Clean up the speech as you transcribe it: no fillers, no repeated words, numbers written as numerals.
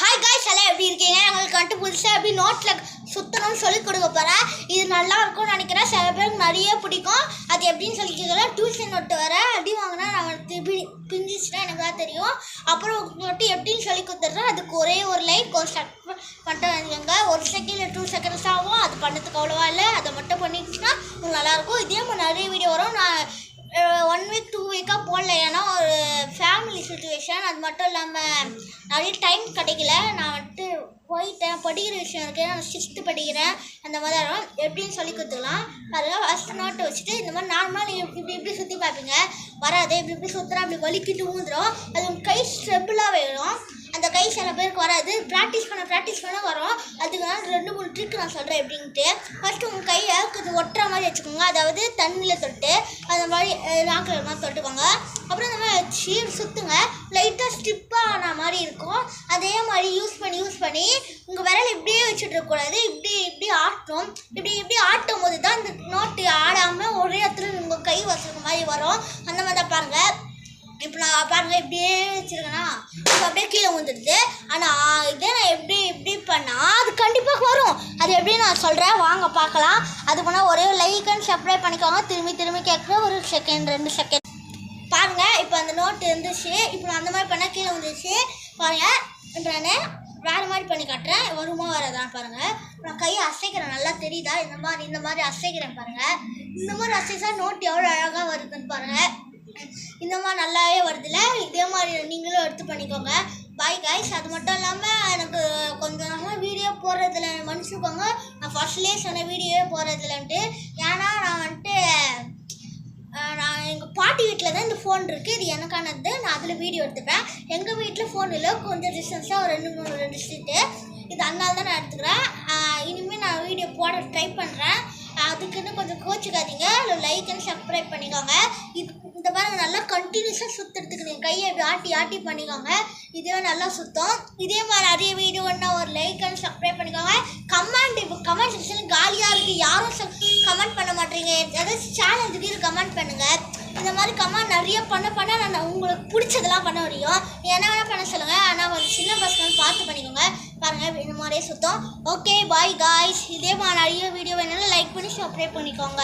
Hi guys, எல்லாம் எப்படி இருக்கீங்க? உங்களுக்கு வந்துட்டு புதுசாக எப்படி நோட்டில் சுற்றணும்னு சொல்லி கொடுக்க போகிறேன். இது நல்லா இருக்கும்னு நினைக்கிறேன். சில பேருக்கு நிறைய பிடிக்கும். அது எப்படின்னு சொல்லி கேட்கல. டியூஷன் நோட்டு வர அடி வாங்கினா நான் திருப்பி பிஞ்சிச்சுன்னா எனக்கு தான் தெரியும். அப்புறம் நோட்டு எப்படின்னு சொல்லி கொடுத்துட்றேன். அதுக்கு ஒரே ஒரு லைக் ஒரு பண்ணிட்டு வந்துங்க. 1 செகண்ட் இல்லை 2 செகண்ட்ஸ் ஆகும். அது பண்ணதுக்கு அவ்வளோவா இல்லை. அதை மட்டும் பண்ணிக்கிச்சுன்னா உங்களுக்கு நல்லாயிருக்கும். இதே மாதிரி நிறைய வீடியோ வரும். நான் 1 வீக் 2 வீக்காக போடல. ஏன்னா ஒரு ஃபேமிலி சுச்சுவேஷன். அது மட்டும் இல்லாமல் நிறைய டைம் கிடைக்கல. நான் வந்துட்டு போயிட்டேன். படிக்கிற விஷயம் இருக்குது. நான் 6th படிக்கிறேன். அந்த மாதிரி வரும். எப்படின்னு சொல்லி கொடுத்துக்கலாம். பாருங்கள், ஃபஸ்ட் நோட்டை வச்சுட்டு இந்த மாதிரி நார்மலாக நீங்கள் இப்படி சுற்றி பார்ப்பீங்க. வராது. இப்படி சுற்றுறா அப்படி வலிக்கிட்டு ஊந்துடும். அது கை ஸ்ட்ரெபிளாக வேணும். அந்த கை சில பேருக்கு வராது. ப்ராக்டிஸ் பண்ண வரும். அதுக்கு நான் 2-3 ட்ரிக் நான் சொல்கிறேன் எப்படின்ட்டு. ஃபஸ்ட்டு உங்கள் கையை கொஞ்சம் ஒட்டுற மாதிரி வச்சுக்கோங்க. அதாவது தண்ணியில் தொட்டு அந்த மாதிரி நாக்கில் மாதிரி தொட்டுக்கோங்க. அப்புறம் இந்த மாதிரி வச்சு சுற்றுங்க. லைட்டாக ஸ்டிப்பாக ஆன மாதிரி இருக்கும். அதே மாதிரி யூஸ் பண்ணி உங்கள் விரல் இப்படியே வச்சுட்டு இருக்கக்கூடாது. இப்படி ஆட்டும். இப்படி ஆட்டும் போது தான் இந்த நோட்டு ஆடாமல் ஒரே இடத்துல உங்கள் கை வச்சுருக்க மாதிரி வரும். அந்த மாதிரி தான் பாருங்கள். இப்போ நான் பாருங்கள் இப்படியே வச்சுருக்கேன்னா இப்போ அப்படியே கீழே வந்துடுது. ஆனால் இதே நான் இப்படி பண்ணால் அது கண்டிப்பாக வரும். அது எப்படி நான் சொல்கிறேன், வாங்க பார்க்கலாம். அது பண்ணால் ஒரே லைக் அண்ட் சப்ஸ்கிரைப் பண்ணிக்கோங்க. திரும்பி கேட்குற 1 செகண்ட் 2 செகண்ட் பாருங்கள். இப்போ அந்த நோட்டு இருந்துச்சு. இப்போ நான் அந்த மாதிரி பண்ணால் கீழே வந்துடுச்சு. பாருங்கள், இப்போ நான் வேறு மாதிரி பண்ணி காட்டுறேன். வருமா வராதான் பாருங்கள். நான் கையை அசைக்கிறேன். நல்லா தெரியுதா? இந்த மாதிரி அசைக்கிறேன் பாருங்கள். இந்த மாதிரி அசைச்சா நோட்டு எவ்வளோ அழகாக வருதுன்னு பாருங்கள். இந்த மாதிரி நல்லாவே வருதுல்ல. இதே மாதிரி நீங்களும் எடுத்து பண்ணிக்கோங்க. Bye guys. அது மட்டும் இல்லாமல் எனக்கு கொஞ்சம் நாளாக வீடியோ போடுறதில்ல மன்னிச்சுக்கோங்க. நான் ஃபர்ஸ்ட்லேயே சொன்ன வீடியோவே போடுறதில்லன்ட்டு. ஏன்னா நான் வந்துட்டு நான் எங்கள் பாட்டி வீட்டில் தான் இந்த ஃபோன் இருக்குது. இது எனக்கானது. நான் அதில் வீடியோ எடுத்துப்பேன். எங்கள் வீட்டில் ஃபோன் இல்லை. கொஞ்சம் டிஸ்டன்ஸாக ஒரு 2 ஸ்ட்ரீட்டு. இது அதனால தான் நான் எடுத்துக்கிறேன். இனிமேல் நான் வீடியோ போட ட்ரை பண்ணுறேன். அதுக்குன்னு கொஞ்சம் கோச்சிக்காதீங்க. லைக் அண்ட் சப்ஸ்கிரைப் பண்ணிக்கோங்க. இந்த மாதிரி நல்லா கண்டினியூஸாக சுற்றுறதுக்கு நீங்கள் கையை ஆட்டி பண்ணிக்கோங்க. இதுவே நல்லா சுத்தம். இதே மாதிரி நிறைய வீடியோன்னா ஒரு லைக் அண்ட் சப்ஸ்கிரைப் பண்ணிக்கோங்க. இப்போ கமெண்ட் செக்ஷன் காலியாக இருக்குது. யாரும் கமெண்ட் பண்ண மாட்டேறீங்க. ஏதாச்சும் சேனல் திடீர்னு கமெண்ட் பண்ணுங்கள். இந்த மாதிரி கமெண்ட் நிறைய பண்ண நான் உங்களுக்கு பிடிச்சதெல்லாம் பண்ண முடியும். என்ன வேணால் பண்ண சொல்லுங்கள். ஆனால் கொஞ்சம் சின்ன பசங்க பார்த்து பண்ணிக்கோங்க. பாருங்கள், இந்த மாதிரியே சுத்தம். Okay, bye guys. இதே மாதிரி நிறைய வீடியோ வேணாலும் லைக் பண்ணி சப்ஸ்கிரைப் பண்ணிக்கோங்க.